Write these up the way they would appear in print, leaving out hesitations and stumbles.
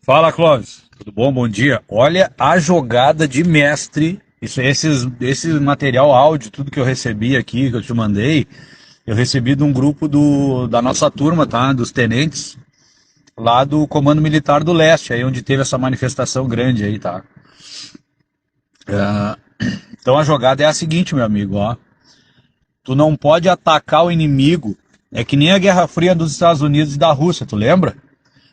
Fala, Clóvis. Tudo bom? Bom dia. Olha a jogada de mestre. Esse material áudio, tudo que eu recebi aqui, que eu te mandei, eu recebi de um grupo da nossa turma, tá? Dos tenentes, lá do Comando Militar do Leste, aí onde teve essa manifestação grande aí, tá? Ah, então a jogada é a seguinte, meu amigo, ó. Tu não pode atacar o inimigo. É que nem a Guerra Fria dos Estados Unidos e da Rússia, tu lembra?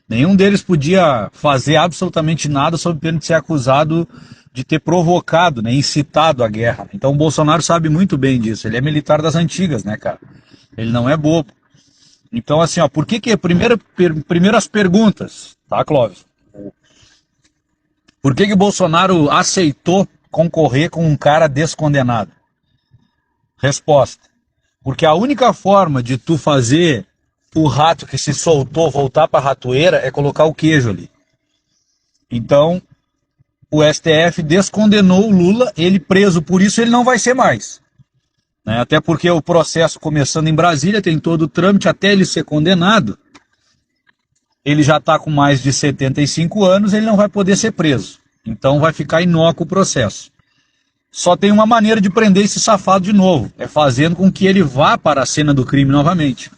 Nenhum deles podia fazer absolutamente nada sob pena de ser acusado de ter provocado, né, incitado a guerra. Então o Bolsonaro sabe muito bem disso. Ele é militar das antigas, né, cara? Ele não é bobo. Então, assim, ó, por que que... Primeiras perguntas, tá, Clóvis? Por que que Bolsonaro aceitou concorrer com um cara descondenado? Resposta. Porque a única forma de tu fazer o rato que se soltou voltar para a ratoeira é colocar o queijo ali. Então, o STF descondenou o Lula, ele preso por isso, ele não vai ser mais. Né? Até porque o processo começando em Brasília, tem todo o trâmite até ele ser condenado. Ele já está com mais de 75 anos, ele não vai poder ser preso. Então vai ficar inócuo o processo. Só tem uma maneira de prender esse safado de novo, é fazendo com que ele vá para a cena do crime novamente.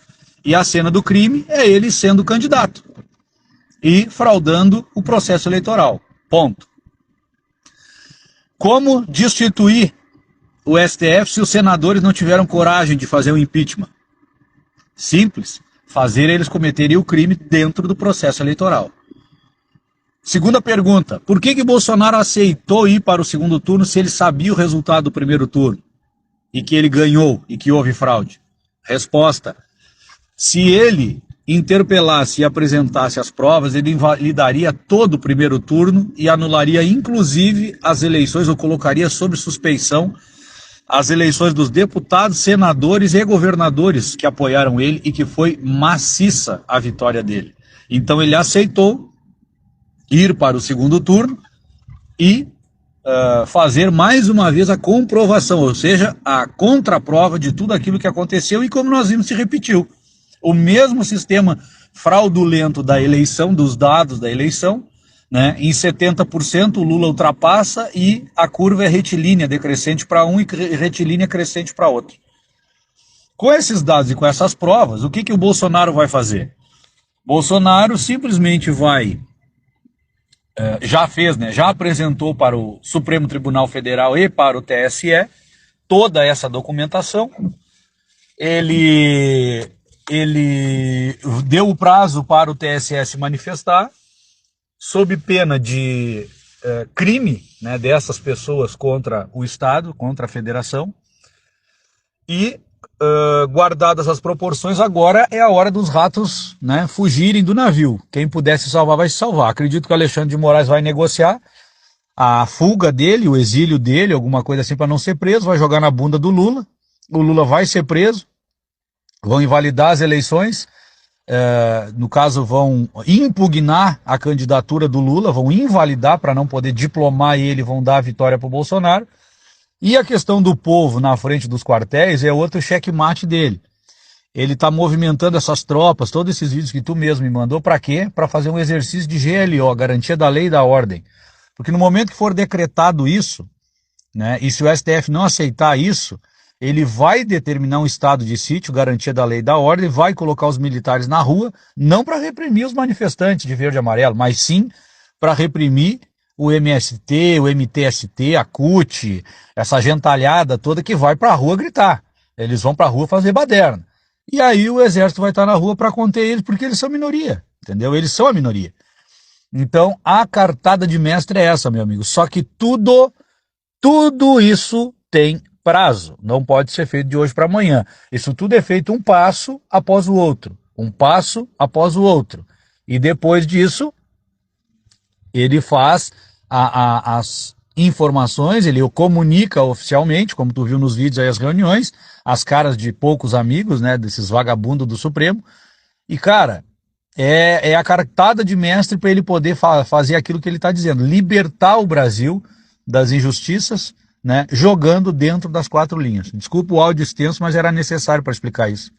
E a cena do crime é ele sendo candidato e fraudando o processo eleitoral. Ponto. Como destituir o STF se os senadores não tiveram coragem de fazer o impeachment? Simples. Fazer eles cometerem o crime dentro do processo eleitoral. Segunda pergunta. Por que Bolsonaro aceitou ir para o segundo turno se ele sabia o resultado do primeiro turno? E que ele ganhou e que houve fraude? Resposta. Se ele interpelasse e apresentasse as provas, ele invalidaria todo o primeiro turno e anularia inclusive as eleições, ou colocaria sob suspeição as eleições dos deputados, senadores e governadores que apoiaram ele e que foi maciça a vitória dele. Então ele aceitou ir para o segundo turno e fazer mais uma vez a comprovação, ou seja, a contraprova de tudo aquilo que aconteceu e como nós vimos se repetiu. O mesmo sistema fraudulento da eleição, dos dados da eleição, né? Em 70% o Lula ultrapassa e a curva é retilínea, decrescente para um e retilínea crescente para outro. Com esses dados e com essas provas, o que o Bolsonaro vai fazer? Bolsonaro simplesmente vai, já fez, né? Já apresentou para o Supremo Tribunal Federal e para o TSE toda essa documentação. Ele deu o prazo para o TSE se manifestar, sob pena de crime, né, dessas pessoas contra o Estado, contra a Federação, e guardadas as proporções, agora é a hora dos ratos, né, fugirem do navio. Quem puder se salvar vai se salvar. Acredito que o Alexandre de Moraes vai negociar a fuga dele, o exílio dele, alguma coisa assim para não ser preso, vai jogar na bunda do Lula, o Lula vai ser preso, vão invalidar as eleições, no caso vão impugnar a candidatura do Lula, vão invalidar para não poder diplomar ele, vão dar a vitória para o Bolsonaro. E a questão do povo na frente dos quartéis é outro checkmate dele. Ele está movimentando essas tropas, todos esses vídeos que tu mesmo me mandou, para quê? Para fazer um exercício de GLO, Garantia da Lei e da Ordem. Porque no momento que for decretado isso, né, e se o STF não aceitar isso, ele vai determinar um estado de sítio, garantia da lei e da ordem, vai colocar os militares na rua, não para reprimir os manifestantes de verde e amarelo, mas sim para reprimir o MST, o MTST, a CUT, essa gentalhada toda que vai para a rua gritar. Eles vão para a rua fazer baderna. E aí o exército vai estar na rua para conter eles, porque eles são minoria, entendeu? Eles são a minoria. Então a cartada de mestre é essa, meu amigo. Só que tudo isso tem prazo, não pode ser feito de hoje para amanhã. Isso tudo é feito um passo após o outro, um passo após o outro. E depois disso, ele faz as informações, ele comunica oficialmente, como tu viu nos vídeos aí, as reuniões, as caras de poucos amigos, né, desses vagabundos do Supremo. E, cara, é a cartada de mestre para ele poder fazer aquilo que ele está dizendo, libertar o Brasil das injustiças, né, jogando dentro das quatro linhas. Desculpa o áudio extenso, mas era necessário para explicar isso.